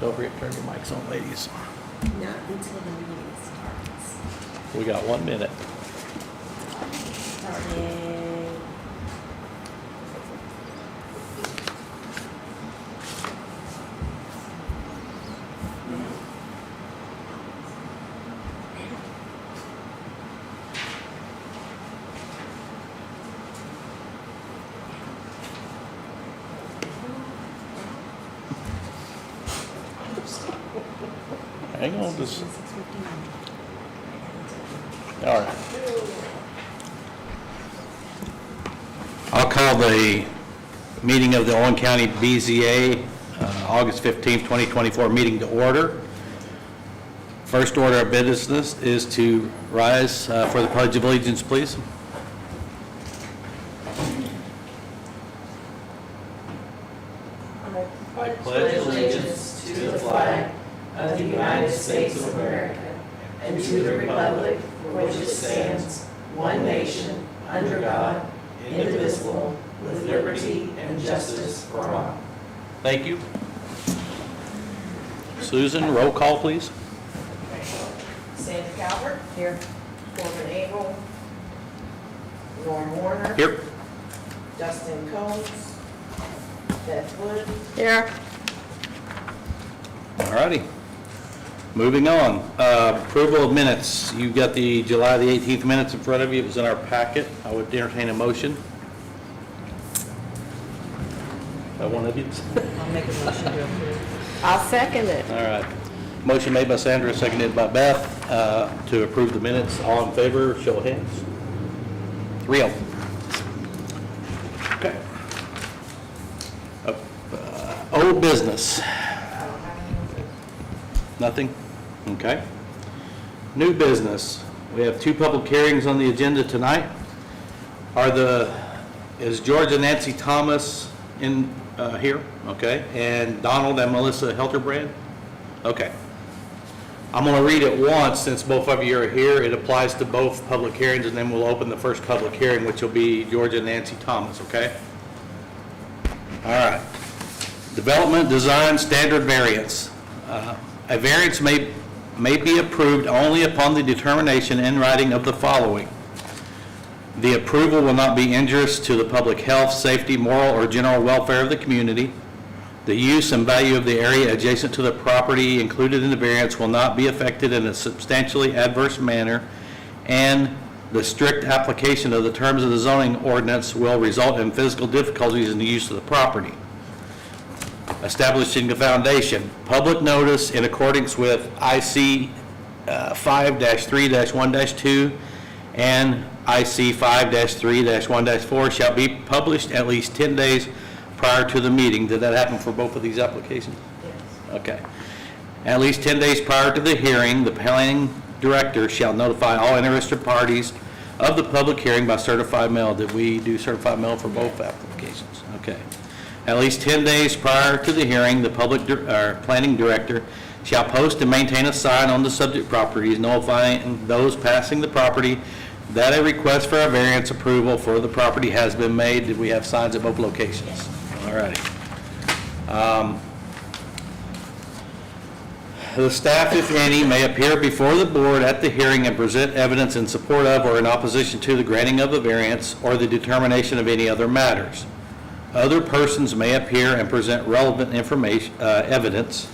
Don't forget to turn your mics on, ladies. Not until the meeting starts. We got 1 minute. Starting. Hang on, just, all right. I'll call the meeting of the Owen County BZA, August 15th, 2024 meeting to order. First order of business is to rise for the Pledge of Allegiance, please. I pledge allegiance to the flag of the United States of America and to the republic for which it stands, one nation, under God, indivisible, with liberty and justice for all. Thank you. Susan, roll call, please. Sandy Calvert. Here. Corbin Abel. Norm Warner. Here. Justin Combs. Beth Wood. Here. All righty. Moving on. Approval of minutes. You got the July the 18th minutes in front of you. It was in our packet. I would entertain a motion. One of you. I'll make a motion to approve. I'll second it. All right. Motion made by Sandra, seconded by Beth, to approve the minutes. All in favor, show of hands. 3-0. Okay. Old business. Nothing? Okay. New business. We have 2 public hearings on the agenda tonight. Is George and Nancy Thomas in here? Okay. And Donald and Melissa Helterbrand? Okay. I'm going to read it once since both of you are here. It applies to both public hearings, and then we'll open the first public hearing, which will be George and Nancy Thomas, okay? All right. Development Design Standard Variance. A variance may be approved only upon the determination in writing of the following. The approval will not be injurious to the public health, safety, moral, or general welfare of the community. The use and value of the area adjacent to the property included in the variance will not be affected in a substantially adverse manner, and the strict application of the terms of the zoning ordinance will result in physical difficulties in the use of the property. Establishing the foundation. Public notice in accordance with IC 5-3-1-2 and IC 5-3-1-4 shall be published at least 10 days prior to the meeting. Did that happen for both of these applications? Yes. Okay. At least 10 days prior to the hearing, the planning director shall notify all interested parties of the public hearing by certified mail. Did we do certified mail for both applications? Okay. At least 10 days prior to the hearing, the planning director shall post and maintain a sign on the subject properties notifying those passing the property that a request for a variance approval for the property has been made. Did we have signs at both locations? All righty. The staff, if any, may appear before the board at the hearing and present evidence in support of or in opposition to the granting of the variance or the determination of any other matters. Other persons may appear and present relevant information, evidence.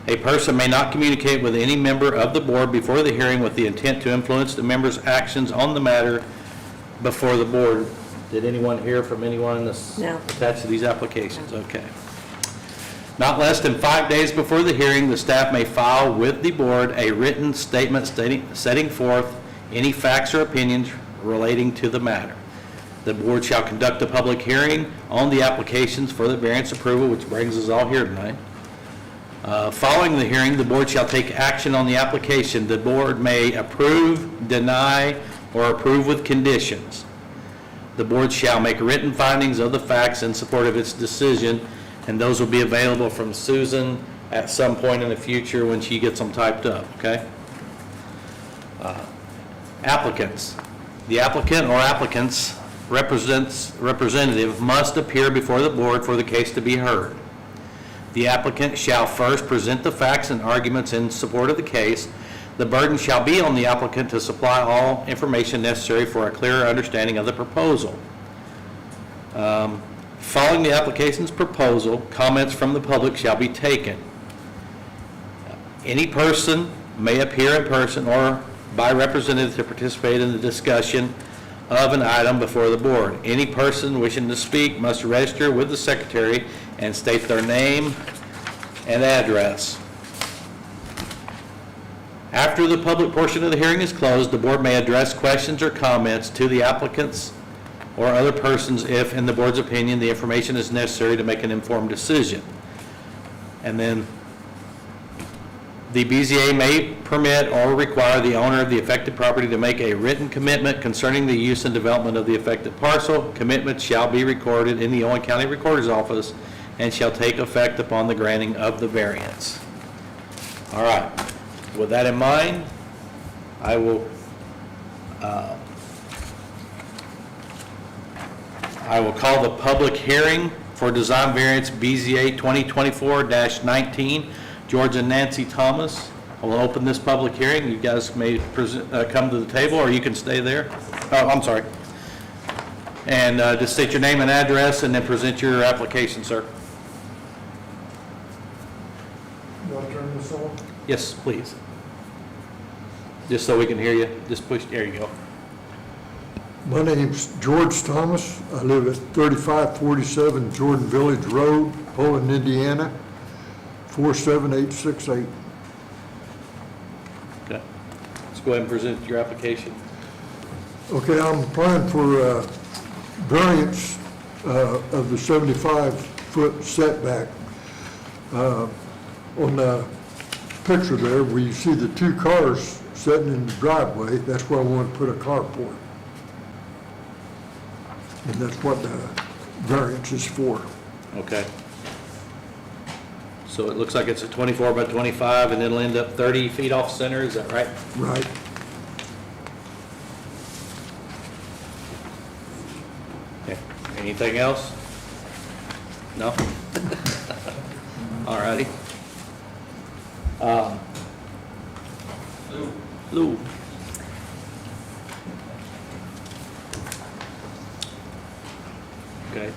A person may not communicate with any member of the board before the hearing with the intent to influence the member's actions on the matter before the board. Did anyone hear from anyone that's No. attached to these applications? Okay. Not less than 5 days before the hearing, the staff may file with the board a written statement setting forth any facts or opinions relating to the matter. The board shall conduct a public hearing on the applications for the variance approval, which brings us all here tonight. Following the hearing, the board shall take action on the application. The board may approve, deny, or approve with conditions. The board shall make written findings of the facts in support of its decision, and those will be available from Susan at some point in the future when she gets them typed up, okay? Applicants. The applicant or applicant's representative must appear before the board for the case to be heard. The applicant shall first present the facts and arguments in support of the case. The burden shall be on the applicant to supply all information necessary for a clearer understanding of the proposal. Following the application's proposal, comments from the public shall be taken. Any person may appear in person or by representative to participate in the discussion of an item before the board. Any person wishing to speak must register with the secretary and state their name and address. After the public portion of the hearing is closed, the board may address questions or comments to the applicants or other persons if, in the board's opinion, the information is necessary to make an informed decision. And then the BZA may permit or require the owner of the affected property to make a written commitment concerning the use and development of the affected parcel. Commitment shall be recorded in the Owen County Recorder's Office and shall take effect upon the granting of the variance. All right. With that in mind, I will call the public hearing for design variance BZA 2024-19, George and Nancy Thomas. I will open this public hearing. You guys may come to the table, or you can stay there. Oh, I'm sorry. And just state your name and address, and then present your application, sir. Do I turn this on? Yes, please. Just so we can hear you. Just push. There you go. My name's George Thomas. I live at 3547 Jordan Village Road, Poland, Indiana, 47868. Okay. Let's go ahead and present your application. Okay, I'm applying for variance of the 75-foot setback. On the picture there, where you see the two cars sitting in the driveway, that's where I want to put a carport. And that's what the variance is for. Okay. So it looks like it's a 24 by 25, and it'll end up 30 feet off center, is that right? Right. Okay. Anything else? No? All righty. Lou. Okay.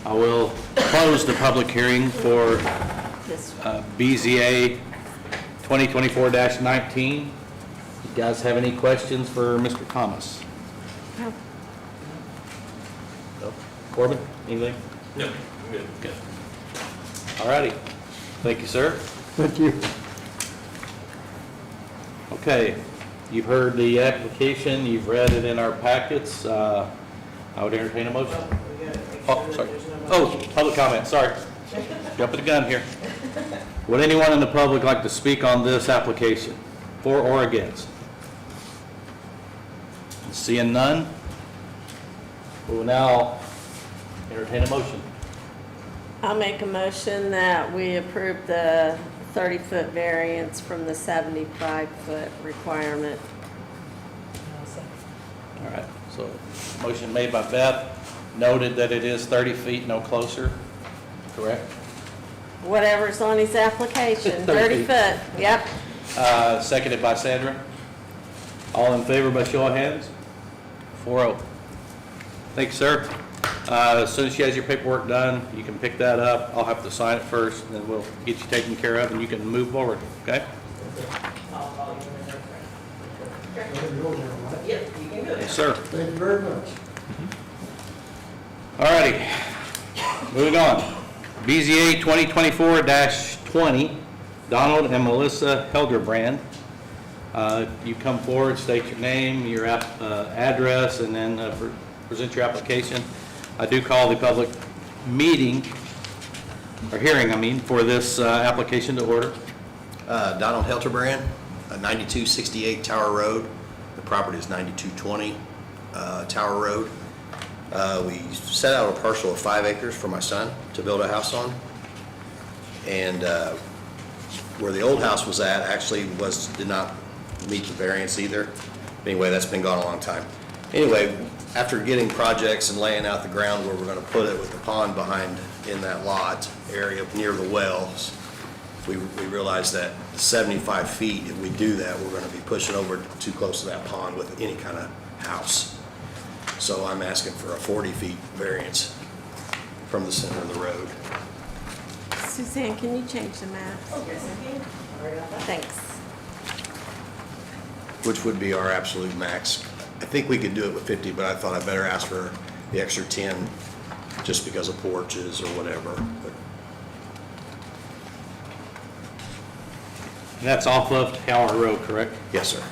I will close the public hearing for This BZA 2024-19. You guys have any questions for Mr. Thomas? No. No? Corbin, anything? No, I'm good. Good. All righty. Thank you, sir. Thank you. Okay, you've heard the application, you've read it in our packets. I would entertain a motion. Oh, sorry. Oh, public comment, sorry. Jumping the gun here. Would anyone in the public like to speak on this application, for or against? Seeing none, we will now entertain a motion. I'll make a motion that we approve the 30-foot variance from the 75-foot requirement. All right, so motion made by Beth, noted that it is 30 feet, no closer, correct? Whatever's on his application, 30 30 foot, yep. Seconded by Sandra. All in favor by show of hands? 4-0. Thank you, sir. As soon as she has your paperwork done, you can pick that up. I'll have to sign it first, and then we'll get you taken care of, and you can move forward, okay? I'll call you when they're ready. Yep, you can do it. Yes, sir. Thank you very much. All righty, moving on. BZA 2024-20, Donald and Melissa Helderbrand. You come forward, state your name, your address, and then present your application. I do call the public meeting, or hearing, I mean, for this application to order. Donald Helterbrand, 9268 Tower Road. The property is 9220 Tower Road. We set out a parcel of 5 acres for my son to build a house on. And where the old house was at actually did not meet the variance either. Anyway, that's been gone a long time. Anyway, After getting projects and laying out the ground where we're gonna put it with the pond behind in that lot area near the wells, we realized that 75 feet, if we do that, we're gonna be pushing over too close to that pond with any kind of house. So I'm asking for a 40 feet variance from the center of the road. Suzanne, can you change the map? Thanks. Which would be our absolute max. I think we could do it with 50, but I thought I better ask for the extra 10 just because of porches or whatever. But And that's off of Tower Road, correct? yes, sir.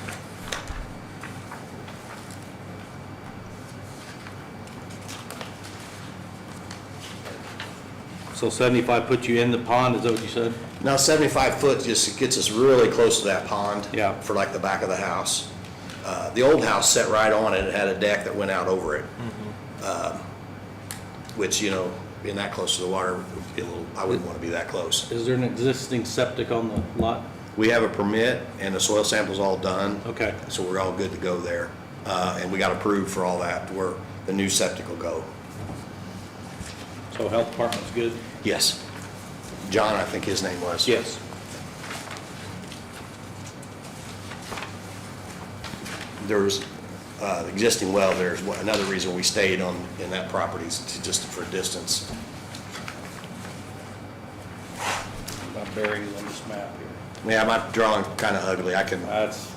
So 75 puts you in the pond, is that what you said? Now 75 foot just gets us really close to that pond. Yeah. For like the back of the house. The old house set right on it. It had a deck that went out over it. Which, you know, being that close to the water, would be a little, I wouldn't want to be that close. Is there an existing septic on the lot? We have a permit and the soil sample's all done. Okay. So we're all good to go there. And we got approved for all that, where the new septic will go. So health department's good? Yes. John, I think his name was. Yes. There's the existing well, there's another reason we stayed in that property is just for distance. My bearings on this map here. Yeah, my drawing's kind of ugly. I can, That's,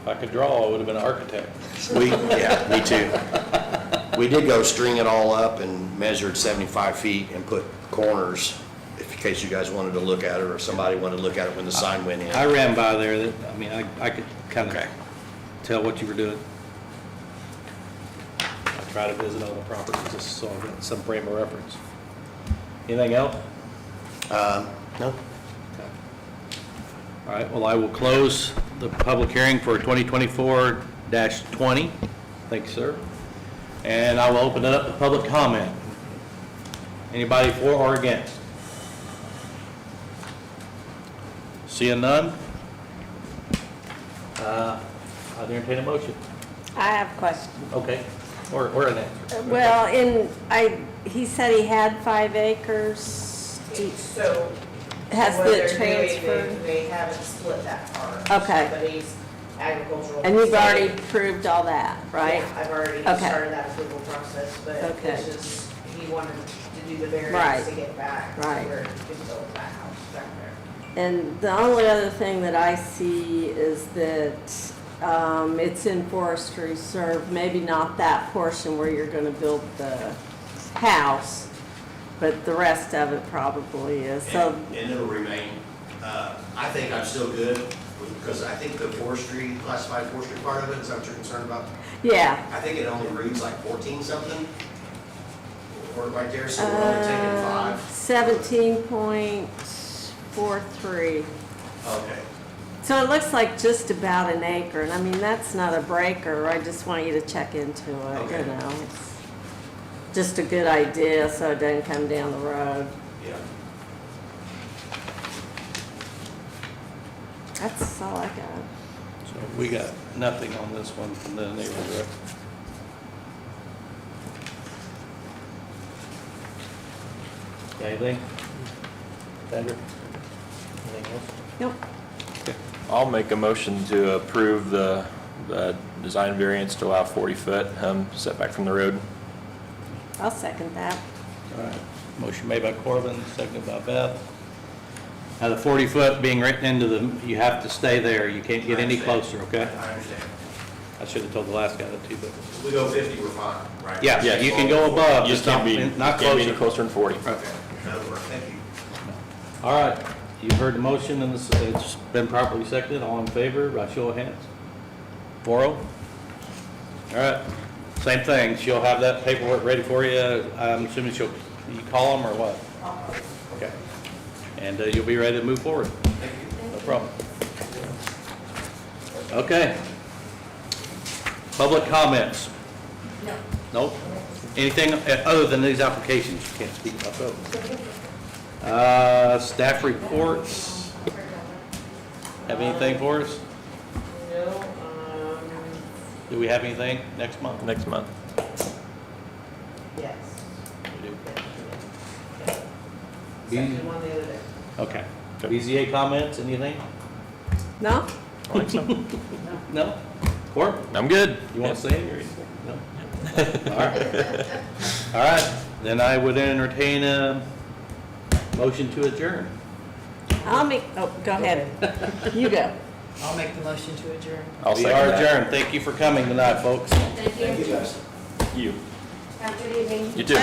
if I could draw, I would have been an architect. yeah, me too. We did go string it all up and measured 75 feet and put corners, in case you guys wanted to look at it or somebody wanted to look at it when the sign went in. I ran by there, I mean, I could kind Okay. of tell what you were doing. I try to visit all the properties just so I get some frame of reference. Anything else? No? Okay. All right, well, I will close the public hearing for 2024-20. Thank you, sir. And I will open it up to public comment. Anybody for or against? Seeing none? I'll entertain a motion. I have a question. Okay, or an answer. Well, he said he had 5 acres. So. Has what the they're doing, transfer- They haven't split that part. Okay. Somebody's agricultural. And you've already estate. approved all that, right? Yeah, I've already Okay. started that approval process, but Okay. it's just, he wanted to do the Right. variance to get back to Right. where he could build that house back there. And the only other thing that I see is that it's in forestry reserve, maybe not that portion where you're gonna build the house, but the rest of it probably is, so, And it'll remain. I think I'm still good, because I think the forestry, classified forestry part of it, is that what you're concerned about? yeah. I think it only reads like 14 something, or right there, so we're only taking 5. 17.43. Okay. So it looks like just about an acre, and I mean, that's not a breaker, I just want you to check into it, Okay. you know. It's just a good idea, so it doesn't come down the road. Yeah. That's all I got. So we got nothing on this one from the neighbors, right? Got anything? Sandra? Anything else? Nope. Okay. I'll make a motion to approve the design variance to allow 40-foot setback from the road. I'll second that. All right. Motion made by Corbin, seconded by Beth. Now, the 40-foot being written into the, you have to stay there. You can't get any closer, okay? I understand. I should have told the last guy that too, but. If we go 50, we're fine, right? Yeah, Yes. you can go above, You just just can't be, not can't be any closer. closer than 40. Okay. That'll work, thank you. All right, you've heard the motion and it's been properly seconded. All in favor, by show of hands? 4-0? All right, same thing. She'll have that paperwork ready for you. I'm assuming you call them or what? Okay. And you'll be ready to move forward. Thank you. No problem. Okay. Public comments? No. Nope. Anything other than these applications? You can't speak about those. Staff reports? Have anything for us? No, Do we have anything next month? next month. Yes. We do. Sent you one the other day. Okay. Okay. BZA comments, anything? No? I think so. No? Court, I'm good. you want to say it? No? All right. All right, then I would entertain a motion to adjourn. Go ahead. You go. I'll make the motion to adjourn. I'll We second are that. adjourned. Thank you for coming tonight, folks. Thank you, guys. You. Have a good evening. You too.